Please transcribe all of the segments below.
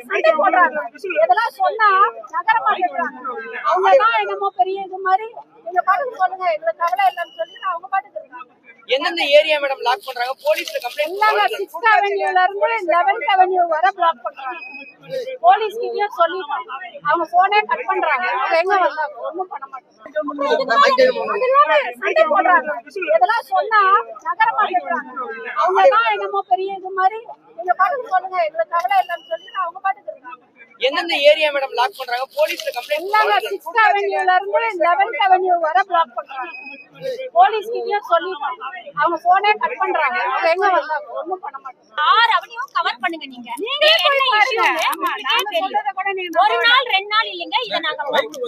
சண்டை போடுறாங்க. இதெல்லாம் சொன்னா நகர மாட்டேங்கிறாங்க. அவங்கதான் என்னமோ பெரிய இது மாதிரி நீங்க பாட்டுக்கு சொல்லுங்க, எங்களுக்கு கவலை இல்லைன்னு சொல்லி அவங்க பாட்டுக்கு இருக்காங்க. எந்தெந்த ஏரியா மேடம் லாக் பண்றாங்க? போலீஸ்ல கம்ப்ளைண்ட் எல்லாங்க 6th அவென்யூல இருந்து 11th அவென்யூ வரை பிளாக் பண்றாங்க. போலீஸ் கிட்டயும் சொல்லிட்டாங்க. அவங்க போனே கட் பண்றாங்க. அவங்க எங்க வந்தாங்க? ஒண்ணும் பண்ண மாட்டாங்க. சண்டை போடுறாங்க. இதெல்லாம் சொன்னா நகர மாட்டேங்கிறாங்க. அவங்கதான் என்னமோ பெரிய இது மாதிரி நீங்க பாட்டுக்கு சொல்லுங்க, எங்களுக்கு கவலை இல்லைன்னு சொல்லி அவங்க பாட்டுக்கு இருக்காங்க. எந்தெந்த ஏரியா மேடம் லாக் பண்றாங்க? போலீஸ்ல கம்ப்ளைண்ட் எல்லாங்க 6th அவென்யூல இருந்து 11th அவென்யூ வரை பிளாக் பண்றாங்க. போலீஸ் கிட்டயும் சொல்லிட்டாங்க. அவங்க போனே கட் பண்றாங்க. அவங்க எங்க வந்தாங்க? ஒண்ணும் பண்ண மாட்டாங்க. 6 அவனியும் கவர் பண்ணுங்க. நீங்க என்ன இஷ்யூ ஒரு நாள் 2 நாள் இல்லைங்க. இதை நாங்க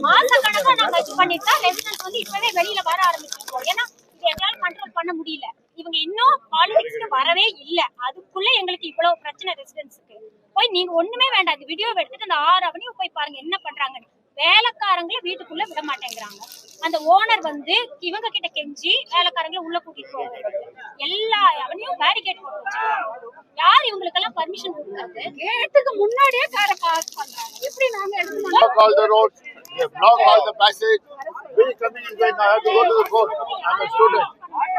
மாச கணக்கா நாங்க இது பண்ணிட்டா ரெசிடென்ட்ஸ் வந்து இப்பவே வெளியில வர ஆரம்பிச்சிருக்கோம். ஏன்னா இது எங்களால கண்ட்ரோல் பண்ண முடியல. இவங்க இன்னும் பாலிடிக்ஸ்க்கு வரவே இல்ல. அதுக்குள்ள எங்களுக்கு இவ்வளவு பிரச்சனை ரெசிடென்ட்ஸ்க்கு. போய் நீங்க ஒண்ணுமே வேண்டாம், இந்த வீடியோ எடுத்துட்டு அந்த 6 அவனியும் போய் பாருங்க என்ன பண்றாங்கன்னு. வேலைக்காரங்களை வீட்டுக்குள்ள விட மாட்டேங்கிறாங்க. அந்த ஓனர் வந்து இவங்க கிட்ட கெஞ்சி வேலைக்காரங்களை உள்ள கூட்டிட்டு போவாங்க. எல்லா அவனையும் பேரிகேட் போட்டு வச்சிருக்காங்க. யார் இவங்களுக்கு எல்லாம் பர்மிஷன் கொடுக்கறது? கேட்டுக்கு முன்னாடியே காரை பாஸ் பண்றாங்க. எப்படி நாங்க எடுத்து block all the roads, they block all the passage. We coming and going. I have to go to the court. I'm a student.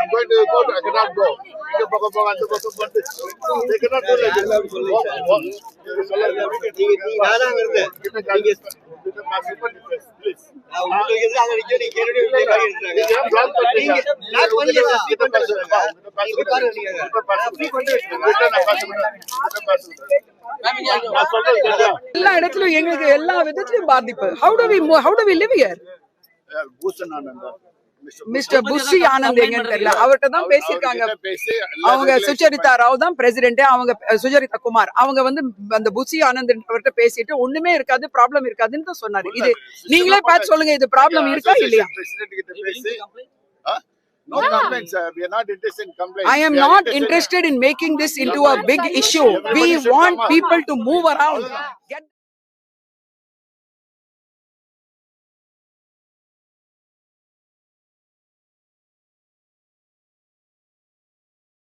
I'm going to the court. I cannot go. They cannot do like this. Please. எல்லா இடத்துலயும் எங்களுக்கு எல்லா விதத்திலும் பாதிப்பு. How do we live here? Mister Bussy Anand எங்கன்னு தெரியல, அவர்கிட்ட தான் பேசியிருக்காங்க. அவங்க சுச்சரிதா ராவ் தான் பிரசிடென்ட், அவங்க சுச்சரிதா குமார் அவங்க வந்து அந்த புஷி ஆனந்த் அவர்கிட்ட பேசிட்டு ஒண்ணுமே இருக்காது, ப்ராப்ளம் இருக்காதுன்னு தான் சொன்னாரு. இது நீங்களே பார்த்து சொல்லுங்க, இது ப்ராப்ளம் இருக்கா இல்லையா? No complaints. We are not interested in complaints. I am not interested in making this into a big issue. We want people to move around.